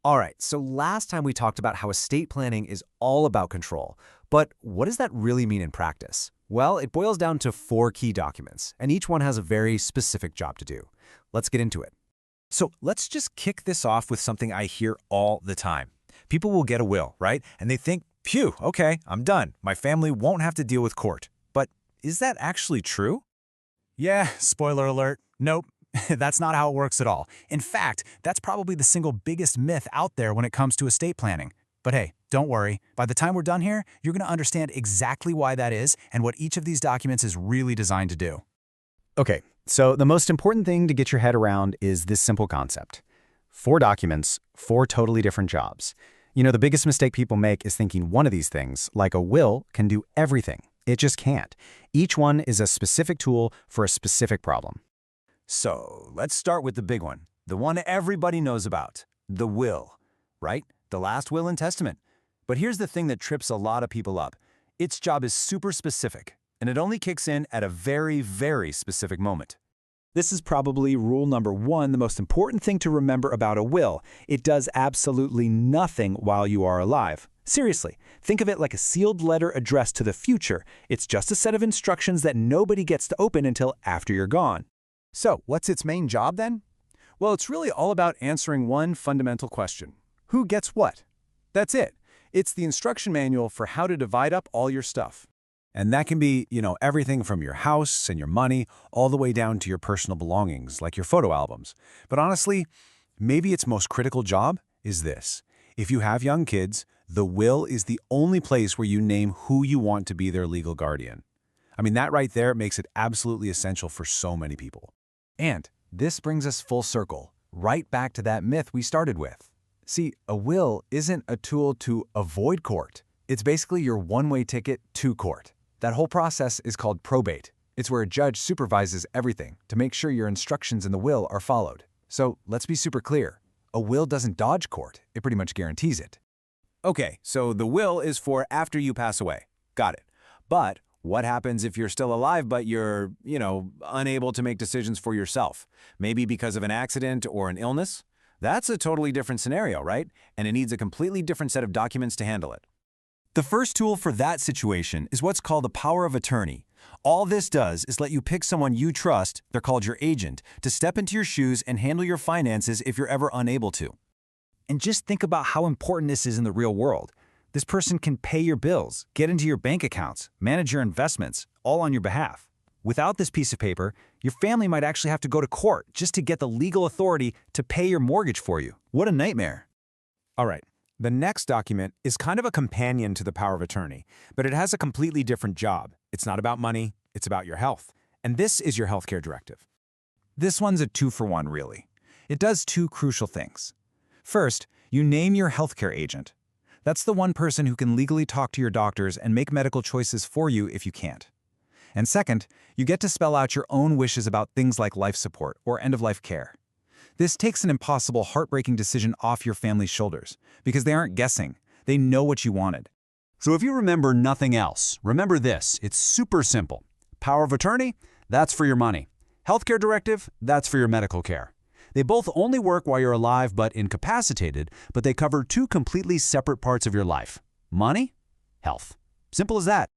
All right, so last time we talked about how estate planning is all about control. But what does that really mean in practice? Well, it boils down to four key documents, and each one has a very specific job to do. Let's get into it. So let's just kick this off with something I hear all the time. People will get a will, right? And they think, phew, okay, I'm done. My family won't have to deal with court. But is that actually true? Yeah, spoiler alert. Nope. That's not how it works at all. In fact, that's probably the single biggest myth out there when it comes to estate planning. But hey, don't worry. By the time we're done here, you're going to understand exactly why that is and what each of these documents is really designed to do. Okay, so the most important thing to get your head around is this simple concept. Four documents, four totally different jobs. You know, the biggest mistake people make is thinking one of these things, like a will, can do everything. It just can't. Each one is a specific tool for a specific problem. So let's start with the big one, the one everybody knows about, the will, right? The last will and testament. But here's the thing that trips a lot of people up. Its job is super specific, and it only kicks in at a very, very specific moment. This is probably rule number one, the most important thing to remember about a will. It does absolutely nothing while you are alive. Seriously, think of it like a sealed letter addressed to the future. It's just a set of instructions that nobody gets to open until after you're gone. So, what's its main job then? Well, it's really all about answering one fundamental question. Who gets what? That's it. It's the instruction manual for how to divide up all your stuff. And that can be, everything from your house and your money all the way down to your personal belongings, like your photo albums. But honestly, maybe its most critical job is this. If you have young kids, the will is the only place where you name who you want to be their legal guardian. I mean, that right there makes it absolutely essential for so many people. And this brings us full circle, right back to that myth we started with. See, a will isn't a tool to avoid court. It's basically your one-way ticket to court. That whole process is called probate. It's where a judge supervises everything to make sure your instructions in the will are followed. So let's be super clear. A will doesn't dodge court. It pretty much guarantees it. Okay, so the will is for after you pass away. Got it. But what happens if you're still alive but you're, unable to make decisions for yourself? Maybe because of an accident or an illness? That's a totally different scenario, right? And it needs a completely different set of documents to handle it. The first tool for that situation is what's called the power of attorney. All this does is let you pick someone you trust, they're called your agent, to step into your shoes and handle your finances if you're ever unable to. And just think about how important this is in the real world. This person can pay your bills, get into your bank accounts, manage your investments, all on your behalf. Without this piece of paper, your family might actually have to go to court just to get the legal authority to pay your mortgage for you. What a nightmare. All right. The next document is kind of a companion to the power of attorney, but it has a completely different job. It's not about money, it's about your health. And this is your healthcare directive. This one's a two-for-one, really. It does two crucial things. First, you name your healthcare agent. That's the one person who can legally talk to your doctors and make medical choices for you if you can't. And second, you get to spell out your own wishes about things like life support or end-of-life care. This takes an impossible, heartbreaking decision off your family's shoulders because they aren't guessing. They know what you wanted. So if you remember nothing else, remember this. It's super simple. Power of attorney, that's for your money. Healthcare directive, that's for your medical care. They both only work while you're alive but incapacitated, but they cover two completely separate parts of your life. Money, health. Simple as that.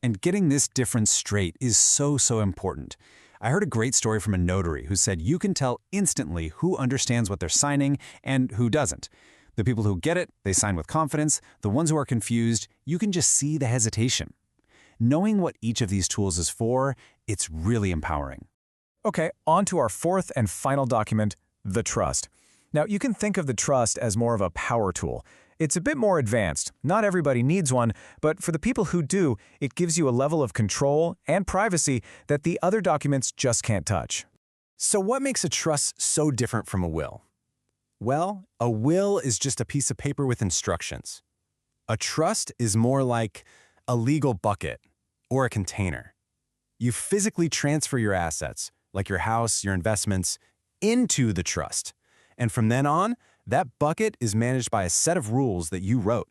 And getting this difference straight is so important. I heard a great story from a notary who said you can tell instantly who understands what they're signing and who doesn't. The people who get it, they sign with confidence. The ones who are confused, you can just see the hesitation. Knowing what each of these tools is for, it's really empowering. Okay, on to our fourth and final document, the trust. Now, you can think of the trust as more of a power tool. It's a bit more advanced. Not everybody needs one, but for the people who do, it gives you a level of control and privacy that the other documents just can't touch. So what makes a trust so different from a will? Well, a will is just a piece of paper with instructions. A trust is more like a legal bucket or a container. You physically transfer your assets, like your house, your investments, into the trust. And from then on, that bucket is managed by a set of rules that you wrote.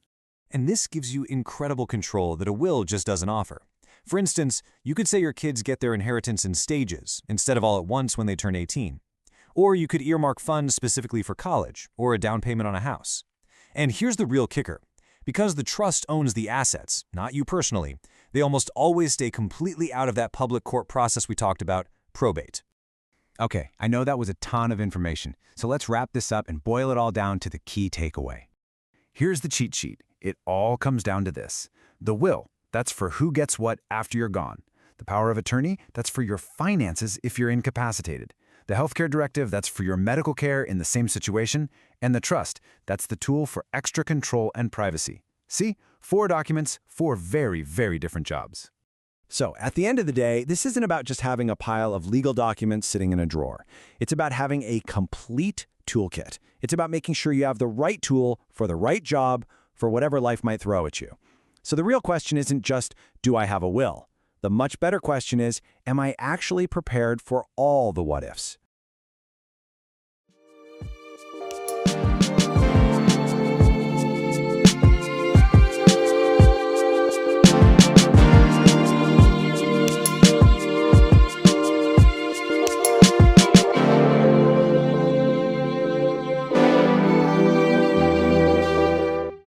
And this gives you incredible control that a will just doesn't offer. For instance, you could say your kids get their inheritance in stages instead of all at once when they turn 18. Or you could earmark funds specifically for college or a down payment on a house. And here's the real kicker. Because the trust owns the assets, not you personally, they almost always stay completely out of that public court process we talked about, probate. Okay, I know that was a ton of information, so let's wrap this up and boil it all down to the key takeaway. Here's the cheat sheet. It all comes down to this. The will, that's for who gets what after you're gone. The power of attorney, that's for your finances if you're incapacitated. The healthcare directive, that's for your medical care in the same situation. And the trust, that's the tool for extra control and privacy. See? 4 documents, 4 very, very different jobs. So, at the end of the day, this isn't about just having a pile of legal documents sitting in a drawer. It's about having a complete toolkit. It's about making sure you have the right tool for the right job for whatever life might throw at you. So the real question isn't just, do I have a will? The much better question is, am I actually prepared for all the what-ifs?